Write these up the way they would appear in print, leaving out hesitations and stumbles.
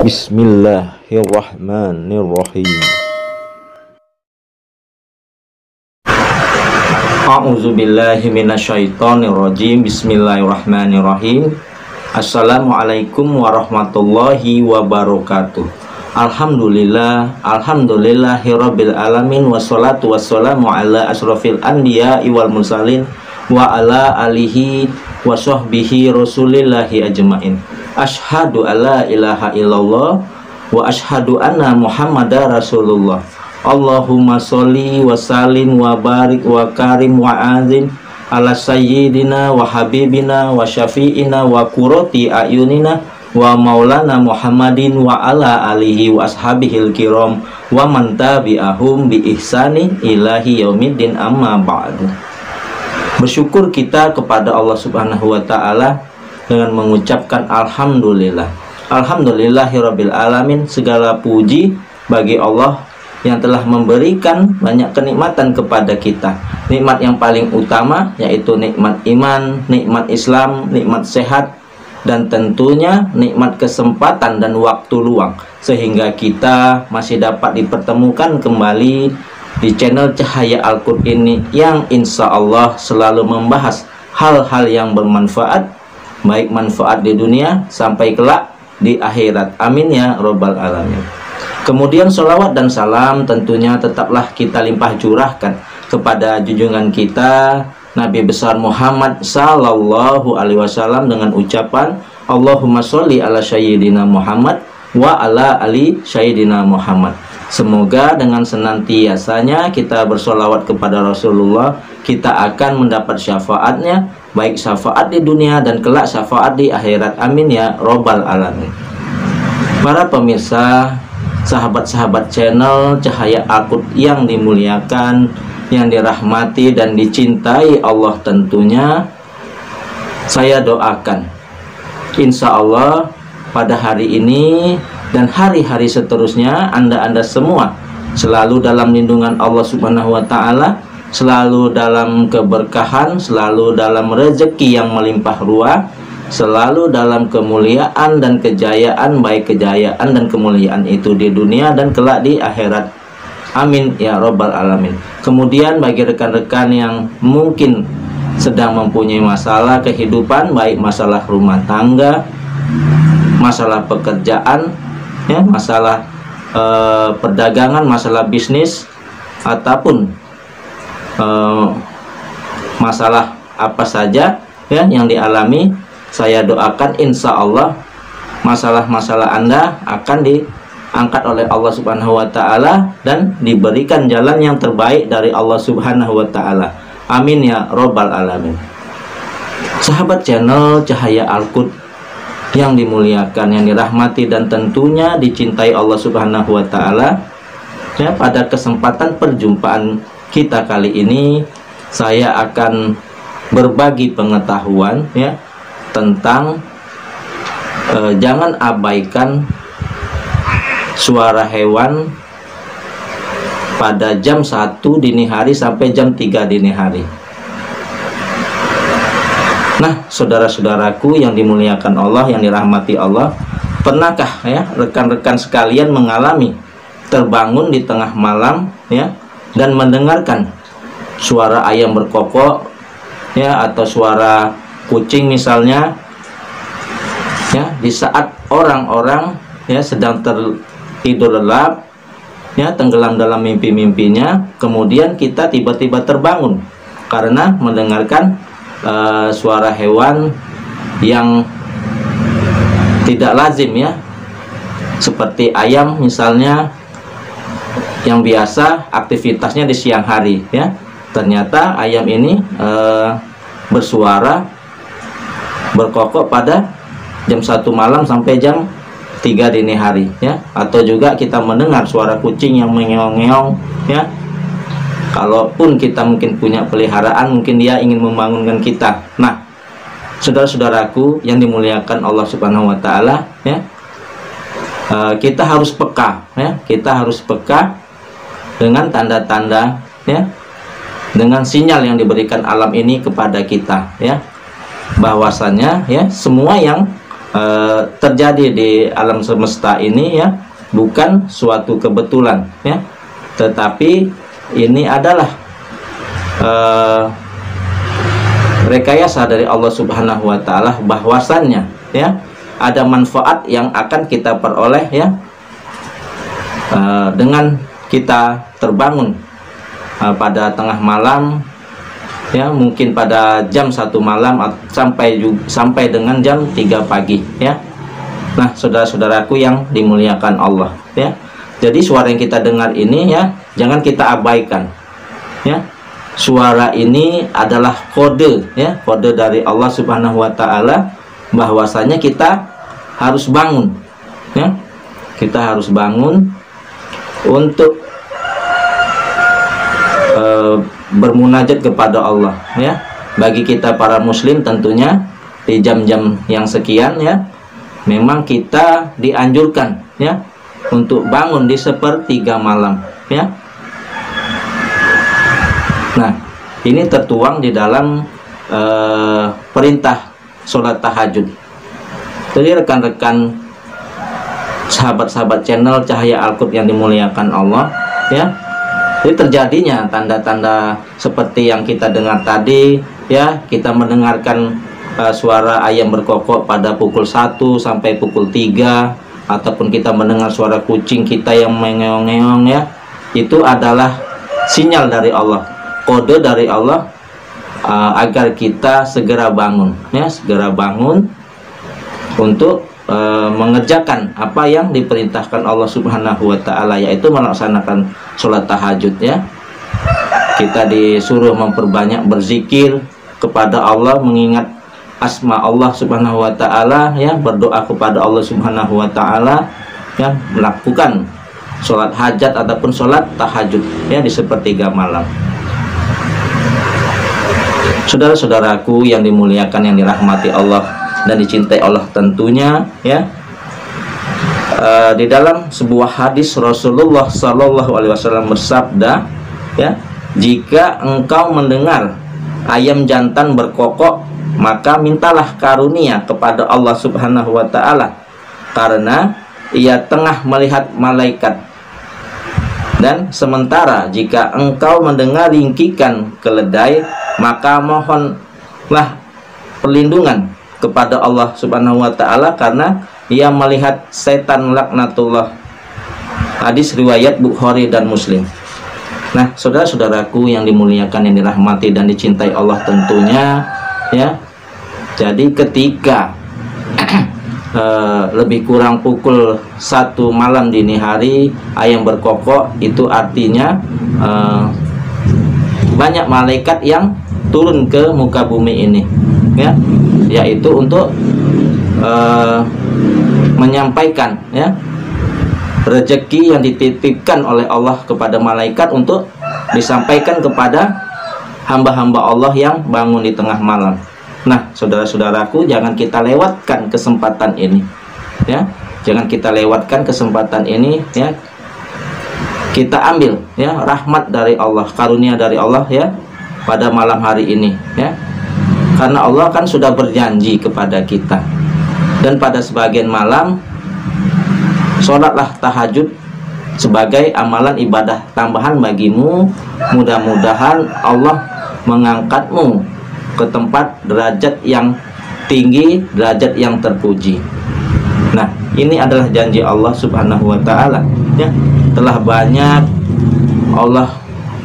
Bismillahirrahmanirrahim. A'udzubillahi minasyaitonirrajim. Bismillahirrahmanirrahim. Assalamualaikum warahmatullahi wabarakatuh. Alhamdulillahirabbil alamin, wassalatu wassalamu ala asrofil anbiya'i wal mursalin wa ala alihi wa sahbihi rasulillahi ajmain. Asyhadu alla ilaha illallah wa asyhadu anna muhammadar rasulullah. Allahumma sholli wa sallim wa barik wa karim wa azim ala sayyidina wa habibina wa syafi'ina wa qurrati ayunina wa maulana Muhammadin wa ala alihi wa ashabihil kiram wa man tabi'ahum bi ihsani ilahi yaumiddin, amma ba'du. Bersyukur kita kepada Allah Subhanahu wa taala dengan mengucapkan alhamdulillah. Alhamdulillahirabbil alamin. Segala puji bagi Allah yang telah memberikan banyak kenikmatan kepada kita. Nikmat yang paling utama yaitu nikmat iman, nikmat Islam, nikmat sehat, dan tentunya nikmat kesempatan dan waktu luang, sehingga kita masih dapat dipertemukan kembali di channel Cahaya Al-Qur'an ini yang insya Allah selalu membahas hal-hal yang bermanfaat, baik manfaat di dunia sampai kelak di akhirat. Amin ya robbal alamin. Kemudian sholawat dan salam tentunya tetaplah kita limpah curahkan kepada junjungan kita Nabi besar Muhammad sallallahu alaihi wasallam dengan ucapan Allahumma sholli ala sayyidina Muhammad wa ala ali sayyidina Muhammad. Semoga dengan senantiasanya kita bersholawat kepada Rasulullah, kita akan mendapat syafaatnya, baik syafaat di dunia dan kelak syafaat di akhirat. Amin ya robbal alamin. Para pemirsa, sahabat-sahabat channel Cahaya Al-Qur'an yang dimuliakan, yang dirahmati dan dicintai Allah tentunya, saya doakan insya Allah pada hari ini dan hari-hari seterusnya Anda semua selalu dalam lindungan Allah Subhanahu wa taala, selalu dalam keberkahan, selalu dalam rezeki yang melimpah ruah, selalu dalam kemuliaan dan kejayaan, baik kejayaan dan kemuliaan itu di dunia dan kelak di akhirat. Amin ya robbal alamin. Kemudian bagi rekan-rekan yang mungkin sedang mempunyai masalah kehidupan, baik masalah rumah tangga, masalah pekerjaan, ya, masalah perdagangan, masalah bisnis, ataupun masalah apa saja ya yang dialami, saya doakan insya Allah masalah-masalah Anda akan diangkat oleh Allah Subhanahu wa taala dan diberikan jalan yang terbaik dari Allah Subhanahu wa taala. Amin ya robbal alamin. Sahabat channel Cahaya Al-Qur'an yang dimuliakan, yang dirahmati dan tentunya dicintai Allah Subhanahu wa taala, ya, pada kesempatan perjumpaan kita kali ini saya akan berbagi pengetahuan ya tentang jangan abaikan suara hewan pada jam 1 dini hari sampai jam 3 dini hari. Nah, saudara-saudaraku yang dimuliakan Allah, yang dirahmati Allah, pernahkah ya rekan-rekan sekalian mengalami terbangun di tengah malam ya dan mendengarkan suara ayam berkokok ya, atau suara kucing misalnya ya, di saat orang-orang ya sedang tertidur lelap ya, tenggelam dalam mimpi-mimpinya, kemudian kita tiba-tiba terbangun karena mendengarkan suara hewan yang tidak lazim ya, seperti ayam misalnya yang biasa aktivitasnya di siang hari ya, ternyata ayam ini bersuara berkokok pada jam 1 malam sampai jam 3 dini hari ya. Atau juga kita mendengar suara kucing yang mengeong-ngeong ya. Kalaupun kita mungkin punya peliharaan, mungkin dia ingin membangunkan kita. Nah, saudara-saudaraku yang dimuliakan Allah Subhanahu wa taala ya, kita harus peka ya, kita harus peka dengan tanda-tanda ya, dengan sinyal yang diberikan alam ini kepada kita ya, bahwasannya ya semua yang terjadi di alam semesta ini ya bukan suatu kebetulan ya, tetapi ini adalah rekayasa dari Allah Subhanahu wa taala, bahwasannya ya ada manfaat yang akan kita peroleh ya dengan kita terbangun pada tengah malam ya, mungkin pada jam 1 malam sampai dengan jam 3 pagi ya. Nah, saudara-saudaraku yang dimuliakan Allah ya. Jadi suara yang kita dengar ini ya, jangan kita abaikan ya. Suara ini adalah kode ya, kode dari Allah Subhanahu wa taala bahwasanya kita harus bangun ya. Kita harus bangun untuk bermunajat kepada Allah ya. Bagi kita para muslim tentunya di jam-jam yang sekian ya, memang kita dianjurkan ya untuk bangun di 1/3 malam ya. Nah, ini tertuang di dalam perintah sholat tahajud. Jadi rekan-rekan sahabat-sahabat channel Cahaya Al-Qur'an yang dimuliakan Allah ya, jadi terjadinya tanda-tanda seperti yang kita dengar tadi ya, kita mendengarkan suara ayam berkokok pada pukul 1 sampai pukul 3, ataupun kita mendengar suara kucing kita yang mengeong-ngeong ya, itu adalah sinyal dari Allah, kode dari Allah agar kita segera bangun ya, segera bangun untuk mengerjakan apa yang diperintahkan Allah Subhanahu wa taala, yaitu melaksanakan sholat tahajud ya. Kita disuruh memperbanyak berzikir kepada Allah, mengingat asma Allah Subhanahu wa taala ya, berdoa kepada Allah Subhanahu wa taala ya, melakukan sholat hajat ataupun sholat tahajud ya di 1/3 malam. Saudara-saudaraku yang dimuliakan, yang dirahmati Allah dan dicintai Allah tentunya ya, di dalam sebuah hadis Rasulullah Shallallahu Alaihi Wasallam bersabda ya, jika engkau mendengar ayam jantan berkokok, maka mintalah karunia kepada Allah Subhanahu wa taala, karena ia tengah melihat malaikat. Dan sementara jika engkau mendengar ringkikan keledai, maka mohonlah perlindungan kepada Allah Subhanahu wa taala, karena ia melihat setan laknatullah. Hadis riwayat Bukhari dan Muslim. Nah, saudara-saudaraku yang dimuliakan, yang dirahmati dan dicintai Allah tentunya ya. Jadi ketika lebih kurang pukul 1 malam dini hari ayam berkokok, itu artinya banyak malaikat yang turun ke muka bumi ini ya, yaitu untuk menyampaikan ya rezeki yang dititipkan oleh Allah kepada malaikat untuk disampaikan kepada hamba-hamba Allah yang bangun di tengah malam. Nah, saudara-saudaraku, jangan kita lewatkan kesempatan ini ya, jangan kita lewatkan kesempatan ini ya. Kita ambil ya rahmat dari Allah, karunia dari Allah ya pada malam hari ini ya. Karena Allah kan sudah berjanji kepada kita. Dan pada sebagian malam, sholatlah tahajud sebagai amalan ibadah tambahan bagimu. Mudah-mudahan Allah mengangkatmu ke tempat derajat yang tinggi, derajat yang terpuji. Nah, ini adalah janji Allah Subhanahu wa taala ya. Telah banyak Allah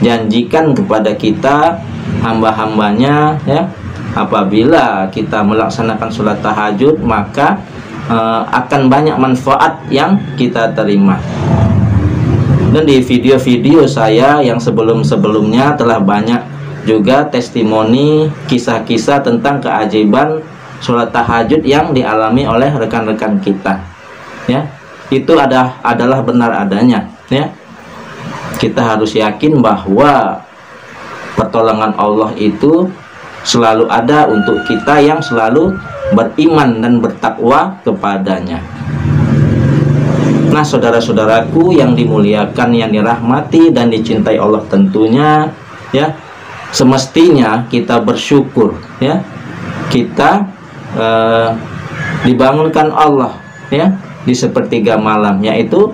janjikan kepada kita, hamba-hambanya ya. Apabila kita melaksanakan sholat tahajud, maka akan banyak manfaat yang kita terima. Dan di video-video saya yang sebelum-sebelumnya telah banyak juga testimoni, kisah-kisah tentang keajaiban sholat tahajud yang dialami oleh rekan-rekan kita ya. Itu adalah benar adanya ya. Kita harus yakin bahwa pertolongan Allah itu selalu ada untuk kita yang selalu beriman dan bertakwa kepadanya. Nah, saudara-saudaraku yang dimuliakan, yang dirahmati dan dicintai Allah tentunya ya, semestinya kita bersyukur ya. Kita dibangunkan Allah ya di sepertiga malam, yaitu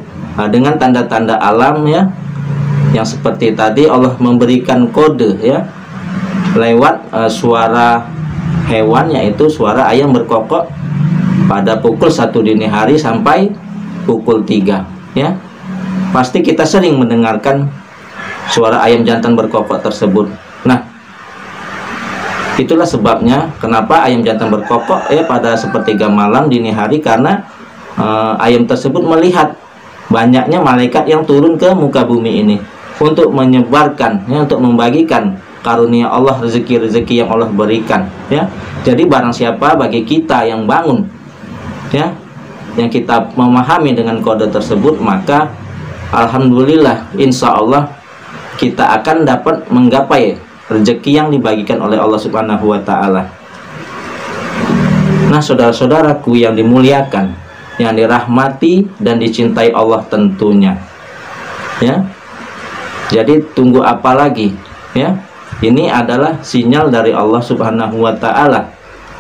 dengan tanda-tanda alam ya, yang seperti tadi Allah memberikan kode ya lewat suara hewan, yaitu suara ayam berkokok pada pukul 1 dini hari sampai pukul 3 ya. Pasti kita sering mendengarkan suara ayam jantan berkokok tersebut. Nah, itulah sebabnya kenapa ayam jantan berkokok ya pada sepertiga malam dini hari, karena ayam tersebut melihat banyaknya malaikat yang turun ke muka bumi ini untuk menyebarkan ya, untuk membagikan karunia Allah, rezeki-rezeki yang Allah berikan ya. Jadi barang siapa bagi kita yang bangun ya, yang kita memahami dengan kode tersebut, maka alhamdulillah insya Allah kita akan dapat menggapai rezeki yang dibagikan oleh Allah Subhanahu wa Ta'ala. Nah, saudara-saudaraku yang dimuliakan, yang dirahmati dan dicintai Allah tentunya ya. Jadi tunggu apa lagi ya? Ini adalah sinyal dari Allah Subhanahu wa Ta'ala.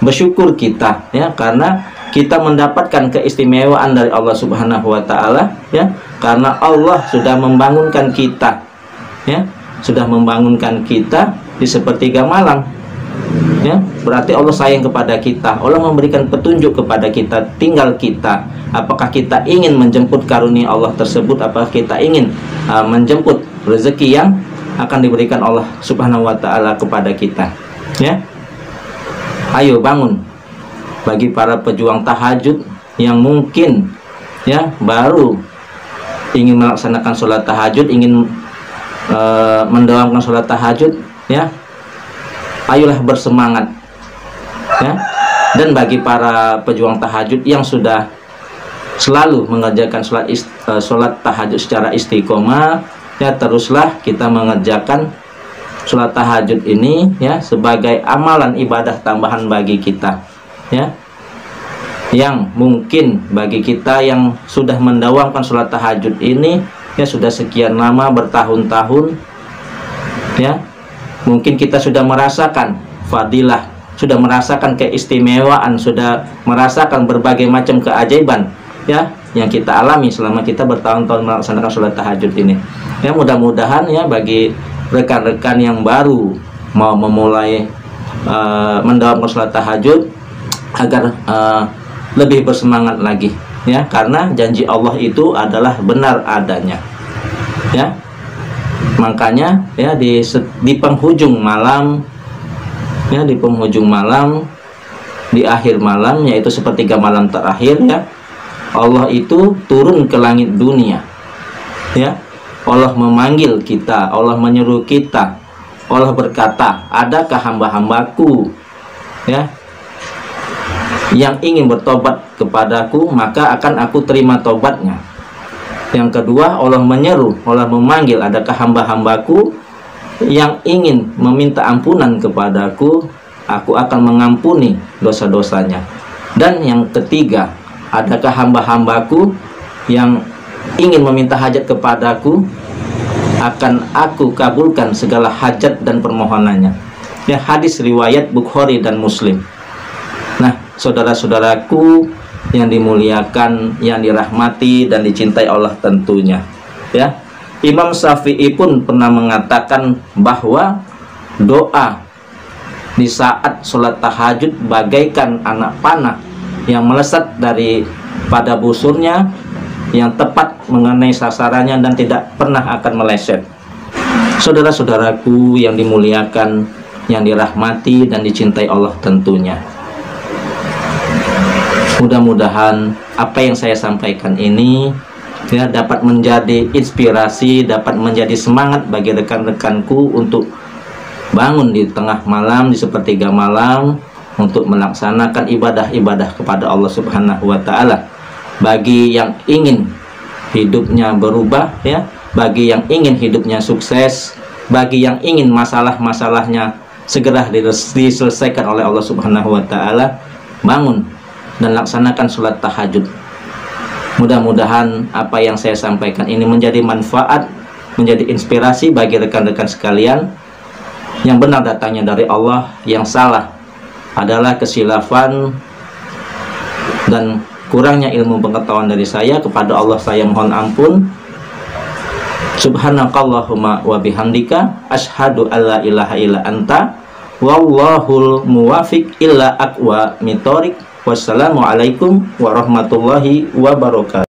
Bersyukur kita ya, karena kita mendapatkan keistimewaan dari Allah Subhanahu wa Ta'ala ya, karena Allah sudah membangunkan kita ya, sudah membangunkan kita di sepertiga malam ya. Berarti Allah sayang kepada kita, Allah memberikan petunjuk kepada kita, tinggal kita apakah kita ingin menjemput karunia Allah tersebut, apakah kita ingin menjemput rezeki yang akan diberikan Allah Subhanahu wa Ta'ala kepada kita ya. Ayo bangun. Bagi para pejuang tahajud yang mungkin ya baru ingin melaksanakan sholat tahajud, ingin mendawamkan sholat tahajud ya, ayolah bersemangat ya. Dan bagi para pejuang tahajud yang sudah selalu mengerjakan sholat tahajud secara istiqomah ya, teruslah kita mengerjakan sholat tahajud ini ya sebagai amalan ibadah tambahan bagi kita ya, yang mungkin bagi kita yang sudah mendawamkan sholat tahajud ini ya sudah sekian lama, bertahun-tahun ya, mungkin kita sudah merasakan fadilah, sudah merasakan keistimewaan, sudah merasakan berbagai macam keajaiban ya yang kita alami selama kita bertahun-tahun melaksanakan sholat tahajud ini ya. Mudah-mudahan ya bagi rekan-rekan yang baru mau memulai mendawamkan sholat tahajud agar lebih bersemangat lagi ya, karena janji Allah itu adalah benar adanya ya. Makanya ya di penghujung malam ya, di penghujung malam, di akhir malam, yaitu sepertiga malam terakhir ya, Allah itu turun ke langit dunia ya. Allah memanggil kita, Allah menyeru kita, Allah berkata, adakah hamba-hambaku ya yang ingin bertobat kepadaku, maka akan aku terima tobatnya. Yang kedua, Allah menyeru, Allah memanggil, adakah hamba-hambaku yang ingin meminta ampunan kepadaku, aku akan mengampuni dosa-dosanya. Dan yang ketiga, adakah hamba-hambaku yang ingin meminta hajat kepadaku, akan aku kabulkan segala hajat dan permohonannya. Ya, hadis riwayat Bukhari dan Muslim. Nah, saudara-saudaraku yang dimuliakan, yang dirahmati dan dicintai Allah tentunya ya, Imam Syafi'i pun pernah mengatakan bahwa doa di saat sholat tahajud bagaikan anak panah yang melesat pada busurnya, yang tepat mengenai sasarannya dan tidak pernah akan meleset. Saudara-saudaraku yang dimuliakan, yang dirahmati dan dicintai Allah tentunya, mudah-mudahan apa yang saya sampaikan ini ya dapat menjadi inspirasi, dapat menjadi semangat bagi rekan-rekanku untuk bangun di tengah malam, di sepertiga malam, untuk melaksanakan ibadah-ibadah kepada Allah Subhanahu wa Ta'ala. Bagi yang ingin hidupnya berubah ya, bagi yang ingin hidupnya sukses, bagi yang ingin masalah-masalahnya segera diselesaikan oleh Allah Subhanahu wa Ta'ala, bangun dan laksanakan sholat tahajud. Mudah-mudahan apa yang saya sampaikan ini menjadi manfaat, menjadi inspirasi bagi rekan-rekan sekalian. Yang benar datangnya dari Allah, yang salah adalah kesilafan dan kurangnya ilmu pengetahuan dari saya. Kepada Allah saya mohon ampun. Subhanakallahumma wa bihamdika asyhadu alla ilaha illa anta wallahul muwafiq illa aqwa mitorik. Wassalamualaikum warahmatullahi wabarakatuh.